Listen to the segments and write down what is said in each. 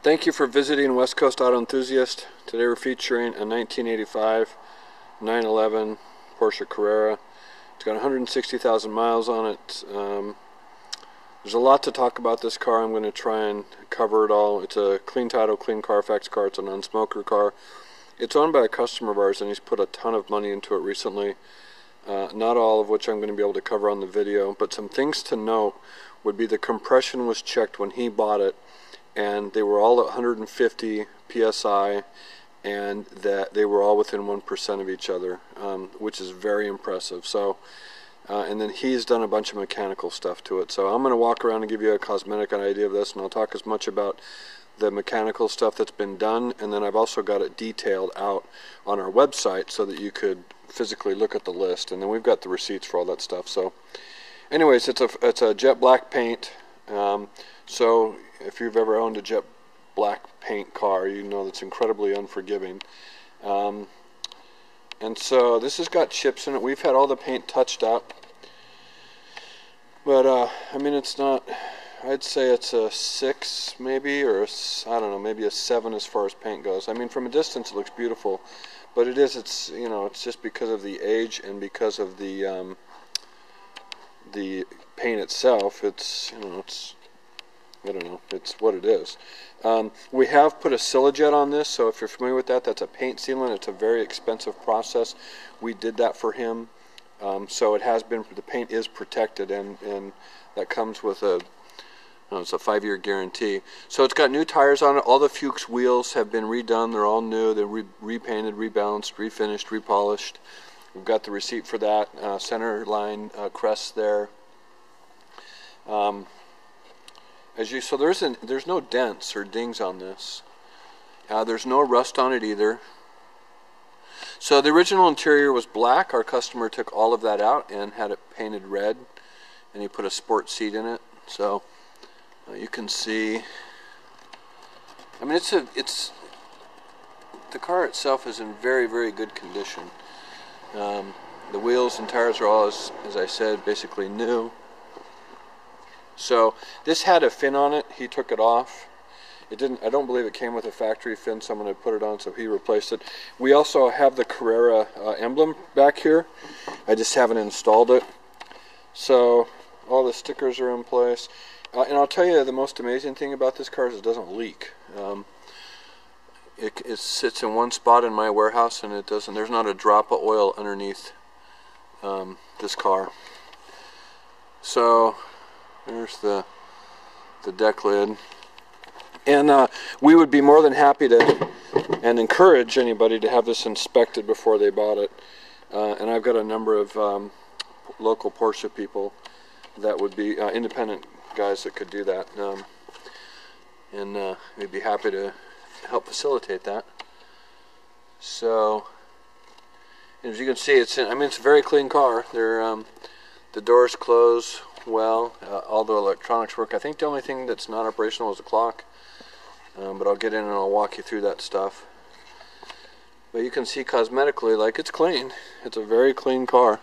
Thank you for visiting West Coast Auto Enthusiast. Today we're featuring a 1985 911 Porsche Carrera. It's got 160,000 miles on it. There's a lot to talk about this car. I'm going to try and cover it all. It's a clean title, clean Carfax car. It's a non-smoker car. It's owned by a customer of ours and he's put a ton of money into it recently. Not all of which I'm going to be able to cover on the video, but some things to note would be the compression was checked when he bought it, and they were all at 150 psi, and that they were all within 1% of each other, which is very impressive. So, and then he's done a bunch of mechanical stuff to it. So I'm going to walk around and give you a cosmetic idea of this, and I'll talk as much about the mechanical stuff that's been done, and then I've also got it detailed out on our website so that you could physically look at the list, and then we've got the receipts for all that stuff. So anyways, it's a jet black paint. So if you've ever owned a jet black paint car, you know that's incredibly unforgiving. And so this has got chips in it. We've had all the paint touched up, but I mean, it's not, I'd say it's a 6 maybe, or I don't know, maybe a 7 as far as paint goes. I mean, from a distance it looks beautiful, but it's you know, it's just because of the age and because of the paint itself. It's, you know, it's, I don't know, it's what it is. We have put a Silajet on this, so if you're familiar with that, that's a paint sealant. It's a very expensive process. We did that for him, so it has been, the paint is protected, and that comes with a, it's a 5-year guarantee. So it's got new tires on it. All the Fuchs wheels have been redone. They're all new. They're repainted, rebalanced, refinished, repolished. We've got the receipt for that. Center line crest there. So there's no dents or dings on this. There's no rust on it either. So the original interior was black. Our customer took all of that out and had it painted red, and he put a sport seat in it. So you can see, I mean, the car itself is in very, very good condition. The wheels and tires are all, as I said, basically new. So this had a fin on it. He took it off. It didn't, I don't believe it came with a factory fin. Someone had put it on, so he replaced it. We also have the Carrera emblem back here. I just haven't installed it. So all the stickers are in place. And I'll tell you, the most amazing thing about this car is it doesn't leak. It sits in one spot in my warehouse, and it doesn't. There's not a drop of oil underneath this car. So there's the deck lid, and we would be more than happy to and encourage anybody to have this inspected before they bought it. And I've got a number of local Porsche people that would be independent guys that could do that, and we'd be happy to help facilitate that. So as you can see, it's in, I mean, it's a very clean car. The doors close well, all the electronics work. I think the only thing that's not operational is the clock, but I'll get in and I'll walk you through that stuff. But you can see cosmetically, like, it's clean. It's a very clean car.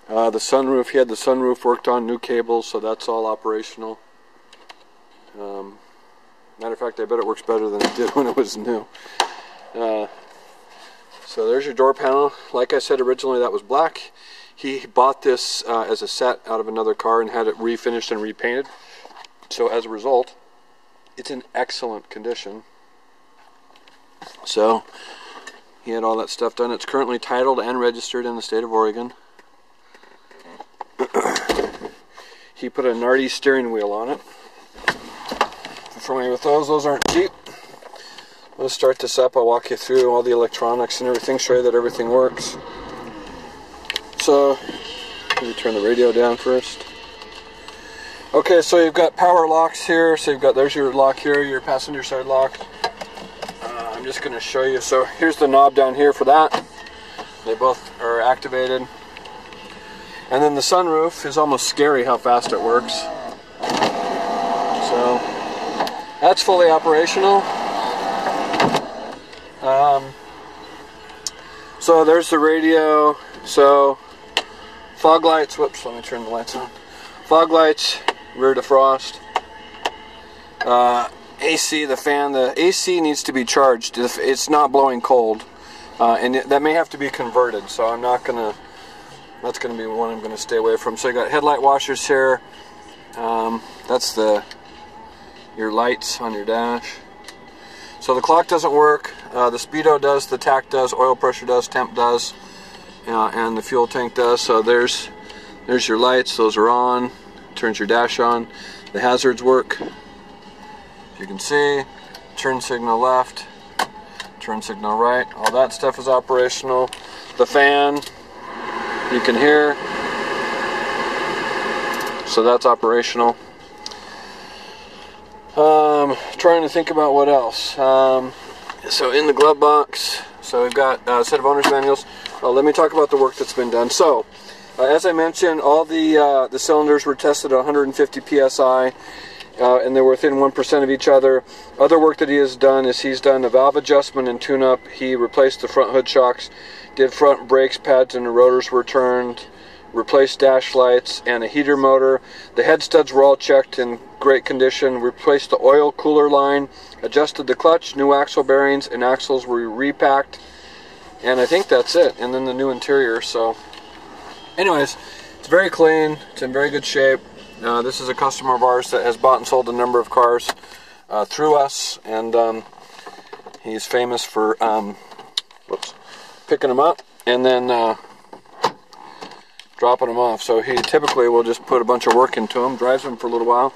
The sunroof, he had the sunroof worked on, new cables, so that's all operational. Matter of fact, I bet it works better than it did when it was new. So there's your door panel. Like I said, originally that was black. He bought this as a set out of another car and had it refinished and repainted. So as a result, it's in excellent condition. So he had all that stuff done. It's currently titled and registered in the state of Oregon. He put a Nardi steering wheel on it. If you're familiar with those aren't cheap. Let's start this up. I'll walk you through all the electronics and everything, show you that everything works. So, let me turn the radio down first. Okay, so you've got power locks here. So there's your lock here, your passenger side lock. I'm just going to show you. So here's the knob down here for that. They both are activated. And then the sunroof is almost scary how fast it works. So that's fully operational. So there's the radio. So fog lights, whoops, let me turn the lights on. Fog lights, rear defrost. AC, the fan, the AC needs to be charged. It's not blowing cold, and that may have to be converted, so I'm not gonna, that's gonna be one I'm gonna stay away from. So you got headlight washers here. That's your lights on your dash. So the clock doesn't work, the speedo does, the tach does, oil pressure does, temp does, and the fuel tank does. So there's your lights, those are on, turns your dash on. The hazards work. You can see, turn signal left, turn signal right, all that stuff is operational. The fan, you can hear, so that's operational. Trying to think about what else. So in the glove box, so we've got a set of owner's manuals. Let me talk about the work that's been done. So, as I mentioned, all the cylinders were tested at 150 psi. And they're within 1% of each other. Other work that he has done is he's done a valve adjustment and tune-up. He replaced the front hood shocks, did front brakes pads and the rotors were turned, replaced dash lights and a heater motor. The head studs were all checked in great condition, replaced the oil cooler line, adjusted the clutch, new axle bearings and axles were repacked, and I think that's it. And then the new interior. So anyways, it's very clean, it's in very good shape. This is a customer of ours that has bought and sold a number of cars through us, and he's famous for picking them up and then dropping them off. So he typically will just put a bunch of work into them, drives them for a little while,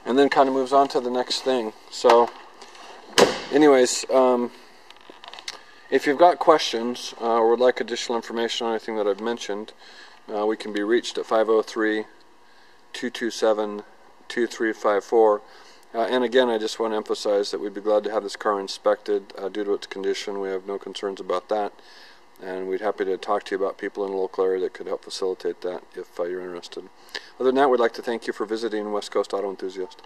and then kind of moves on to the next thing. So anyways, if you've got questions or would like additional information on anything that I've mentioned, we can be reached at 503-227-2354. And again, I just want to emphasize that we'd be glad to have this car inspected due to its condition. We have no concerns about that, and we'd be happy to talk to you about people in the local area that could help facilitate that if you're interested. Other than that, we'd like to thank you for visiting West Coast Auto Enthusiast.